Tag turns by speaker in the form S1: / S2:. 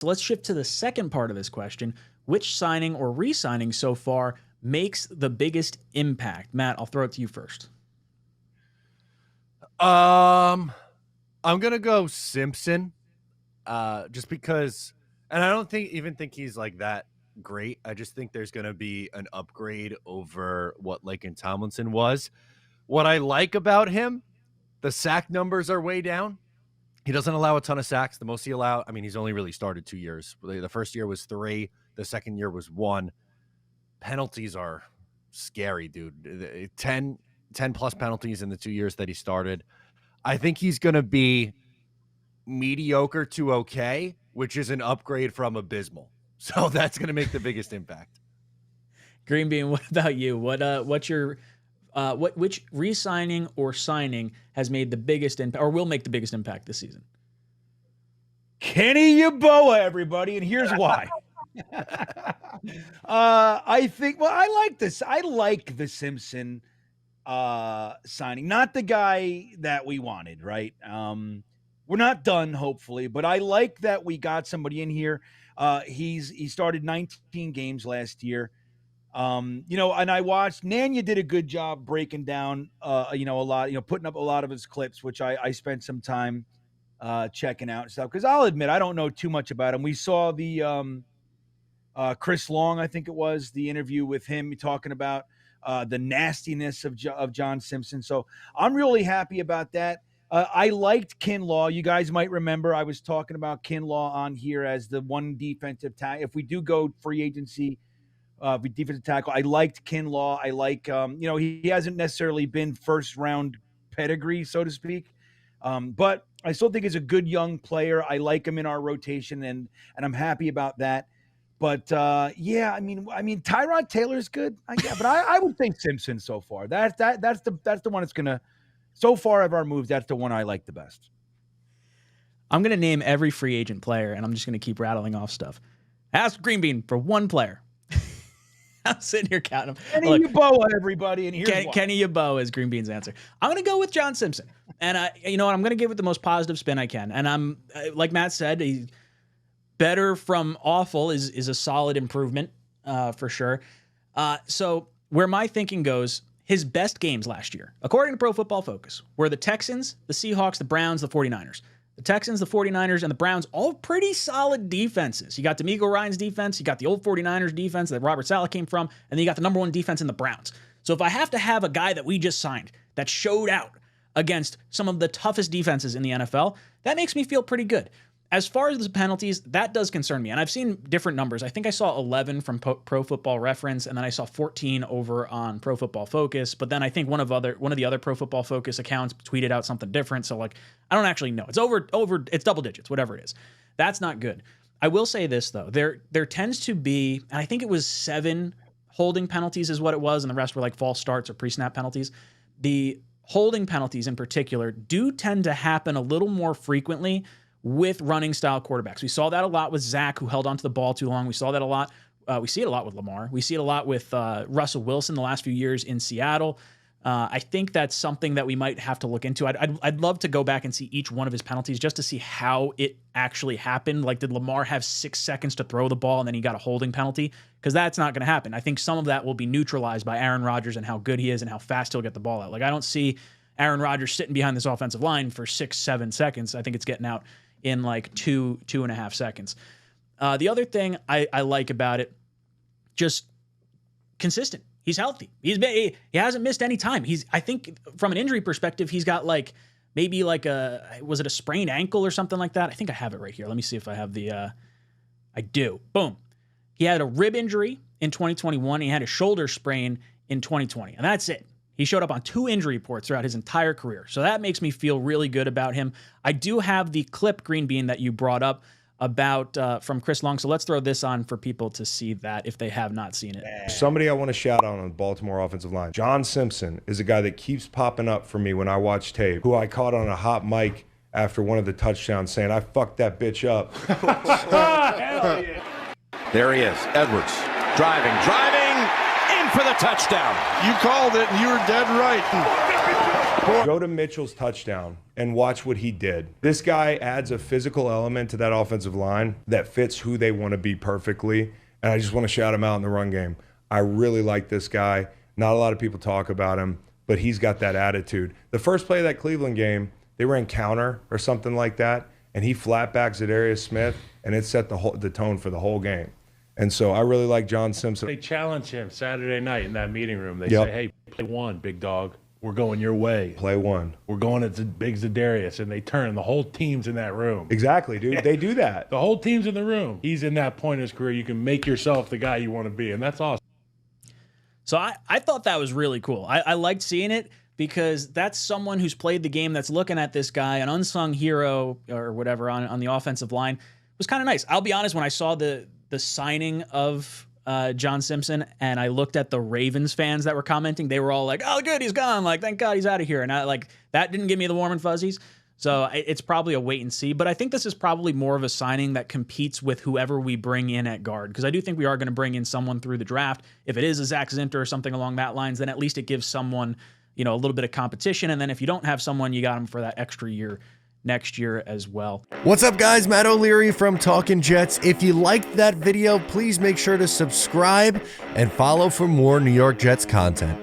S1: So let's shift to the second part of this question. Which signing or re-signing so far makes the biggest impact? Matt, I'll throw it to you first.
S2: I'm going to go Simpson just because, and I don't even think he's like that great. I just think there's going to be an upgrade over what Laken Tomlinson was. What I like about him, the sack numbers are way down. He doesn't allow a ton of sacks. The most he allowed, I mean, he's only really started 2 years. The first year was 3. The second year was 1. Penalties are scary, dude. 10 plus penalties in the 2 years that he started. I think he's going to be mediocre to okay, which is an upgrade from abysmal. So that's going to make the biggest impact.
S1: Green Bean, what about you? What's your which re-signing or signing has made the biggest impact or will make the biggest impact this season?
S3: Kenny Yeboah, everybody, and here's why. I think, well, I like this. I like the Simpson signing, not the guy that we wanted, right? We're not done, hopefully, but I like that we got somebody in here. He started 19 games last year. And I watched Nanya did a good job breaking down, a lot, putting up a lot of his clips, which I spent some time checking out and stuff. Because I'll admit, I don't know too much about him. We saw the Chris Long, I think it was, the interview with him talking about the nastiness of John Simpson. So I'm really happy about that. I liked 𝐏𝐿𝐲. You guys might remember I was talking about 𝐏𝐿𝐲 on here as the one defensive tackle. If we do go free agency, defensive tackle, I liked 𝐏𝐿𝐲. I like, he hasn't necessarily been first round pedigree, so to speak. But I still think he's a good young player. I like him in our rotation, and I'm happy about that. But I mean, Tyrod Taylor is good, but I would think Simpson so far. That's the one that's gonna. So far of our moves, that's the one I like the best.
S1: I'm gonna name every free agent player, and I'm just gonna keep rattling off stuff. Ask Green Bean for one player. I'm sitting here counting them.
S3: Kenny Yeboah, everybody, and here's why.
S1: Kenny Yeboah is Green Bean's answer. I'm gonna go with John Simpson, and I'm gonna give it the most positive spin I can. And I'm like Matt said, he's better from awful is a solid improvement for sure. So where my thinking goes, his best games last year, according to Pro Football Focus, were the Texans, the Seahawks, the Browns, the 49ers. The Texans, the 49ers, and the Browns, all pretty solid defenses. You got 𝐉𝐞𝐭 Ryan's defense, you got the old 49ers defense that Robert Saleh came from, and then you got the number 1 defense in the Browns. So if I have to have a guy that we just signed that showed out against some of the toughest defenses in the NFL, that makes me feel pretty good. As far as the penalties, that does concern me. And I've seen different numbers. I think I saw 11 from Pro Football Reference, and then I saw 14 over on Pro Football Focus. But then I think one of the other Pro Football Focus accounts tweeted out something different. So I don't actually know. It's it's double digits, whatever it is. That's not good. I will say this though. There tends to be, and I think it was 7 holding penalties is what it was, and the rest were like false starts or pre-snap penalties. The holding penalties in particular do tend to happen a little more frequently with running style quarterbacks. We saw that a lot with Zach, who held onto the ball too long. We saw that a lot. We see it a lot with Lamar. We see it a lot with Russell Wilson the last few years in Seattle. I think that's something that we might have to look into. I'd love to go back and see each one of his penalties just to see how it actually happened. Like, did Lamar have 6 seconds to throw the ball and then he got a holding penalty? Because that's not going to happen. I think some of that will be neutralized by Aaron Rodgers and how good he is and how fast he'll get the ball out. Like, I don't see Aaron Rodgers sitting behind this offensive line for 6-7 seconds. I think it's getting out in like 2.5 seconds. The other thing I like about it, just consistent. He's healthy. He hasn't missed any time. I think from an injury perspective, he's got maybe was it a sprained ankle or something like that? I think I have it right here. Let me see if I have I do. Boom. He had a rib injury in 2021. He had a shoulder sprain in 2020, and that's it. He showed up on 2 injury reports throughout his entire career. So that makes me feel really good about him. I do have the clip, Green Bean, that you brought up about from Chris Long. So let's throw this on for people to see that if they have not seen it.
S4: Somebody I want to shout out on the Baltimore offensive line. John Simpson is a guy that keeps popping up for me when I watch tape, who I caught on a hot mic after one of the touchdowns saying, I fucked that bitch up.
S5: Hell yeah. There he is, Edwards, driving, for the touchdown.
S6: You called it, and you were dead right.
S4: Go to Mitchell's touchdown and watch what he did. This guy adds a physical element to that offensive line that fits who they want to be perfectly. And I just want to shout him out in the run game. I really like this guy. Not a lot of people talk about him, but he's got that attitude. The first play of that Cleveland game, they ran counter or something like that, and he flatbacks Zadarius Smith, and it set the tone for the whole game. And so I really like John Simpson.
S7: They challenge him Saturday night in that meeting room. They
S4: Yep.
S7: say, hey, play one, big dog. We're going your way.
S4: Play one.
S7: We're going at Big Zadarius. And they turn. The whole team's in that room.
S4: Exactly, dude. They do that.
S7: The whole team's in the room. He's in that point in his career. You can make yourself the guy you want to be. And that's awesome.
S1: So I thought that was really cool. I liked seeing it because that's someone who's played the game that's looking at this guy, an unsung hero or whatever on the offensive line. It was kind of nice. I'll be honest, when I saw the signing of John Simpson and I looked at the Ravens fans that were commenting, they were all like, oh, good, he's gone. Like, thank God he's out of here. And that didn't give me the warm and fuzzies. So it's probably a wait and see. But I think this is probably more of a signing that competes with whoever we bring in at guard. Because I do think we are going to bring in someone through the draft. If it is a Zach Zinter or something along that lines, then at least it gives someone, a little bit of competition. And then if you don't have someone, you got them for that extra year next year as well.
S8: What's up, guys? Matt O'Leary from Talkin' Jets. If you liked that video, please make sure to subscribe and follow for more New York Jets content.